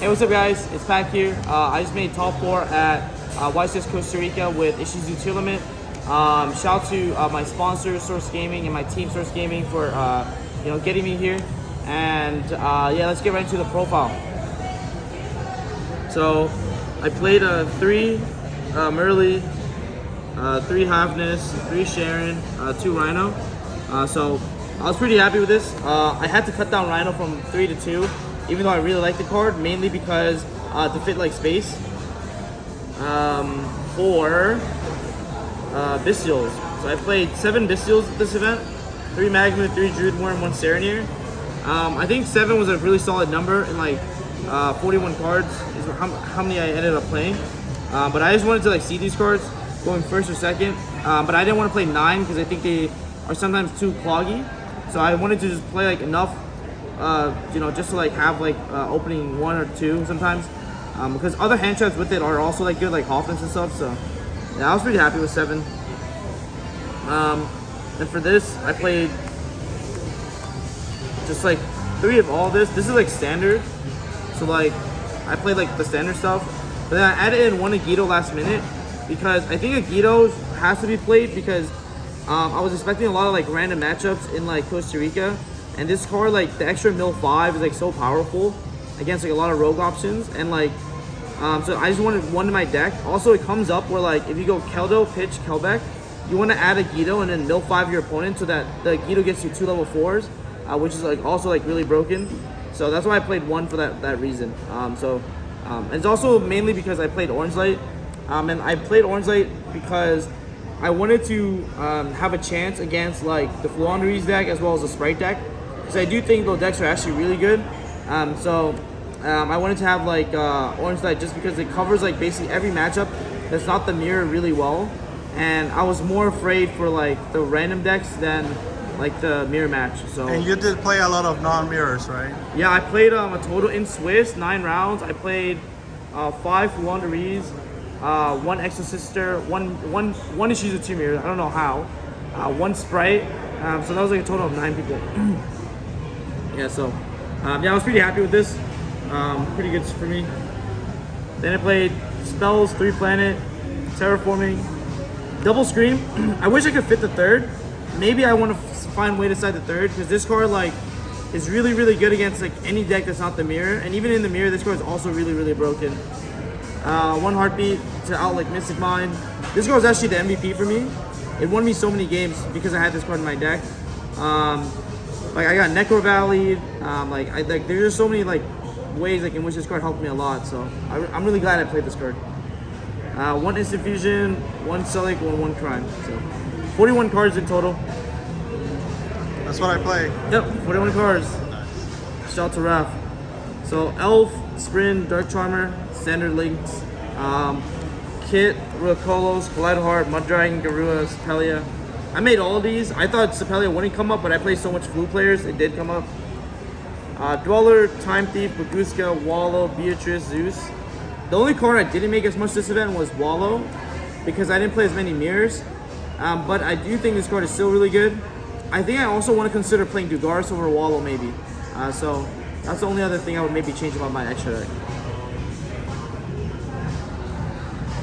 Hey, what's up guys? It's Pac here. I just made top 4 at Ycs Costa Rica with Yugioh Tier Limit. Shout out to my sponsor Source Gaming and my team Source Gaming for getting me here. And yeah, let's get right into the profile. So I played 3 Merle, 3 Havness, 3 Sharon, 2 Rhino. So I was pretty happy with this. I had to cut down Rhino from 3 to 2, even though I really like the card, mainly because to fit like space for Bestials. So I played 7 Bestials at this event, 3 Magma, 3 Druidmore, and 1 Serenir. I think 7 was a really solid number, in like 41 cards is how many I ended up playing. But I just wanted to like see these cards going first or second. But I didn't want to play 9 because I think they are sometimes too cloggy. So I wanted to just play like enough, just to like have like opening 1 or 2 sometimes. Because other hand traps with it are also like good, like Hoffmans and stuff. So yeah, I was pretty happy with 7. And for this, I played just like 3 of all this. This is like standard. So like, I played like the standard stuff. But then I added in 1 Yugioh last minute because I think Yugioh has to be played because I was expecting a lot of like random matchups in like Costa Rica. And this card, like the extra mill 5 is like so powerful against like a lot of rogue options. And like, so I just wanted 1 in my deck. Also, it comes up where like, if you go Keldo, Pitch, Kelbeck, you want to add a Yugioh and then mill 5 your opponent so that the Yugioh gets you 2 level 4s, which is like also like really broken. So that's why I played 1 for that reason. And it's also mainly because I played Orange Light. And I played Orange Light because I wanted to have a chance against like the Fluandereeze deck as well as the Sprite deck. Because I do think those decks are actually really good. I wanted to have like Orange Light just because it covers like basically every matchup that's not the mirror really well. And I was more afraid for like the random decks than like the mirror match. So. And you did play a lot of non-mirrors, right? Yeah, I played a total in Swiss 9 rounds. I played 5 Fluandereeze, 1 Exosister, one Yugioh 2 mirrors. I don't know how. 1 Sprite. So that was like a total of 9 people. Yeah, so yeah, I was pretty happy with this. Pretty good for me. Then I played Spells, 3 Planet, Terraforming, Double Scream. I wish I could fit the 3rd. Maybe I want to find a way to side the 3rd because this card like is really good against like any deck that's not the mirror, and even in the mirror this card is also really broken. 1 Heartbeat to out like Mystic Mind. This card was actually the MVP for me. It won me so many games because I had this card in my deck. Like I got Necro Valley. There's just so many like ways like in which this card helped me a lot. So I'm really glad I played this card. 1 Instant Fusion, 1 Celic, 1 Crime. So 41 cards in total. That's what I play. Yep, 41 cards. Shout out to Raph. So Elf, Sprint, Dark Charmer, Standard Links, Kit, Ruacolos, Collider Heart, Mud Dragon, Garua, Sepelia. I made all of these. I thought Sepelia wouldn't come up, but I played so much Flu players, it did come up. Dweller, Time Thief, Baguska, Wallow, Beatrice, Zeus. The only card I didn't make as much this event was Wallow, because I didn't play as many mirrors. But I do think this card is still really good. I think I also want to consider playing Dugaris over Wallow maybe. So that's the only other thing I would maybe change about my extra deck.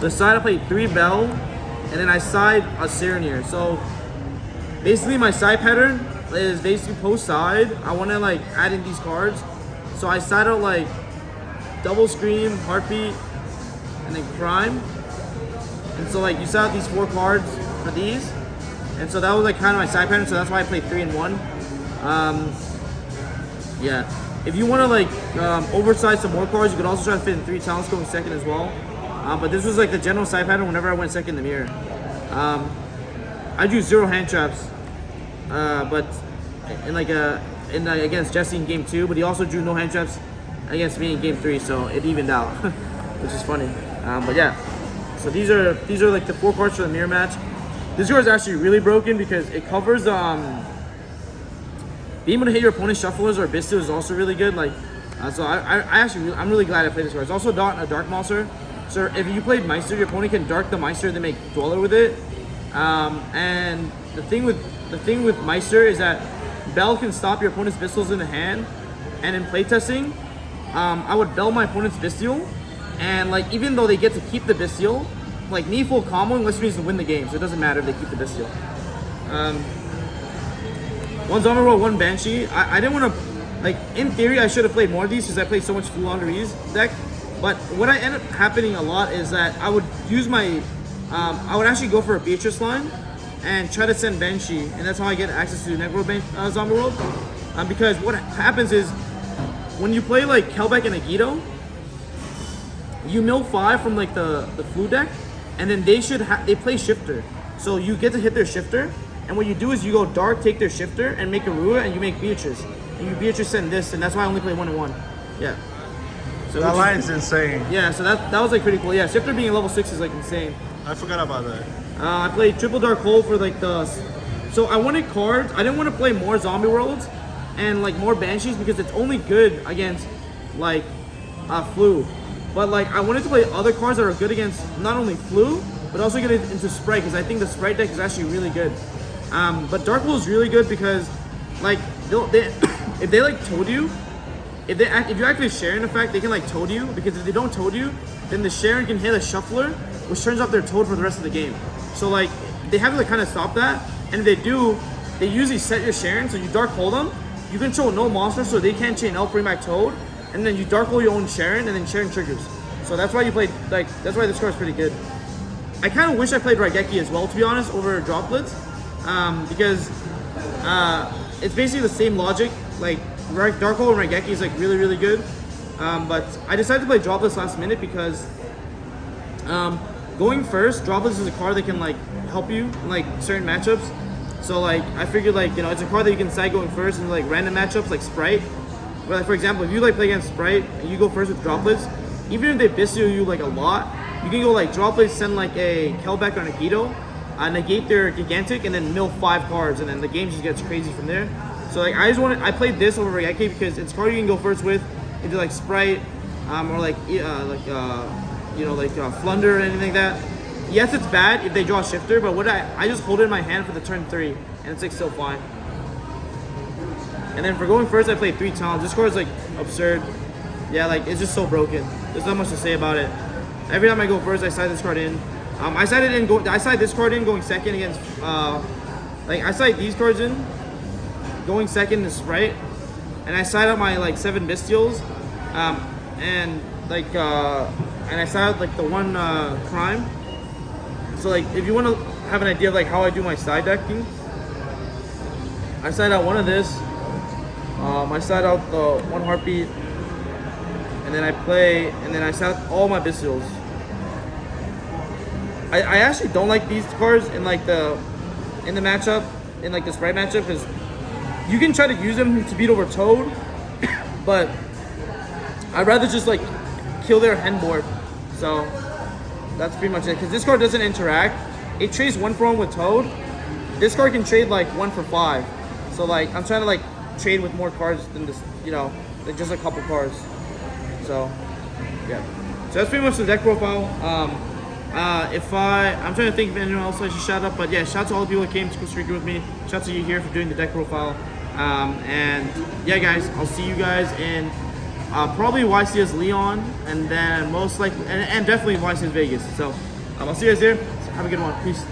The side I played 3 Bell, and then I side a Serenir. So basically my side pattern is basically post side. I want to like add in these cards. So I side out like Double Scream, Heartbeat, and then Crime. And so like you side out these 4 cards for these. And so that was like kind of my side pattern, so that's why I played 3 and 1. Yeah. If you want to like oversize some more cards, you could also try to fit in 3 talents going second as well. But this was like the general side pattern whenever I went second in the mirror. I drew 0 hand traps, but against Jesse in game 2, but he also drew no hand traps against me in game 3, so it evened out, which is funny. But yeah, so these are like the 4 cards for the mirror match. This card is actually really broken because it covers being able to hit your opponent's shufflers or Bistu is also really good. Like, so I'm really glad I played this card. It's also a Dark Monster. So if you played Meister, your opponent can Dark the Meister and then make Dweller with it. And the thing with Meister is that Bell can stop your opponent's pistols in the hand, and in playtesting, I would bell my opponent's Bestial, and like even though they get to keep the Bestial, like me full comboing lets me to win the game, so it doesn't matter if they keep the Bestial. One Zombie Roll, one Banshee. I didn't want to, like in theory I should have played more of these because I played so much Flu Under Ease deck, but what I ended up happening a lot is that I would use my, I would actually go for a Beatrice line and try to send Banshee, and that's how I get access to Necro Zombie World. Because what happens is, when you play like Kelbeck and Yugioh, you mill 5 from like the Flu deck, and then they play Shifter. So you get to hit their Shifter, and what you do is you go Dark, take their Shifter, and make a Rua, and you make Beatrice. And you Beatrice send this, and that's why I only play 1 and 1. Yeah. So that line's insane. Yeah, so that was like pretty cool. Yeah, Shifter being a level 6 is like insane. I forgot about that. I played Triple Dark Hole for like so I wanted cards. I didn't want to play more Zombie Worlds and like more Banshees because it's only good against like Flu. But like I wanted to play other cards that are good against not only Flu, but also get into Sprite because I think the Sprite deck is actually really good. But Dark Hole is really good because like if they like Toad you, if you actually Sharon effect, they can like Toad you, because if they don't Toad you, then the Sharon can hit a Shuffler, which turns off their Toad for the rest of the game. So like they have to like, kind of stop that, and if they do, they usually set your Sharon, so you Dark Hole them, you control no monsters, so they can't chain Elf, bring back Toad, and then you Dark Hole your own Sharon, and then Sharon triggers. So that's why you play, like, that's why this card is pretty good. I kind of wish I played Raigeki as well, to be honest, over Droplets, because it's basically the same logic. Like Dark Hole and Raigeki is like really, really good, but I decided to play Droplets last minute because going first, Droplets is a card that can like help you in like certain matchups. So like I figured like, you know, it's a card that you can side going first in like random matchups like Sprite. But like, for example, if you like play against Sprite and you go first with Droplets, even if they Bistio you like a lot, you can go like Droplets, send like a Kelbeck or a Yugioh, negate their Gigantic, and then mill 5 cards, and then the game just gets crazy from there. So like I played this over Raigeki because it's a card you can go first with if you like Sprite, or like you know, like Flunder or anything like that. Yes, it's bad if they draw Shifter, but what I just hold it in my hand for the turn 3, and it's like still fine. And then for going first, I played 3 Talons. This card is like absurd. Yeah, like it's just so broken. There's not much to say about it. Every time I go first, I side this card in. I side this card in going second against like I side these cards in going second to Sprite, and I side out my like 7 Bestials, and I side out like the 1 Crime. So like if you want to have an idea of like how I do my side decking, I side out 1 of this, I side out the 1 Heartbeat, and then I side out all my Bestials. I actually don't like these cards in like the matchup, in like the Sprite matchup, because you can try to use them to beat over Toad, but I'd rather just like kill their hand board. So that's pretty much it, because this card doesn't interact. It trades 1 for 1 with Toad. This card can trade like 1 for 5. So like I'm trying to like trade with more cards than this, you know, than just a couple cards. So yeah, so that's pretty much the deck profile. I'm trying to think of anyone else I should shout out, but yeah, shout out to all the people that came to Costa Rica with me. Shout out to you here for doing the deck profile. And yeah, guys, I'll see you guys in probably YCS Leon, and then most likely, and definitely YCS Vegas. So I'll see you guys there. So have a good one. Peace.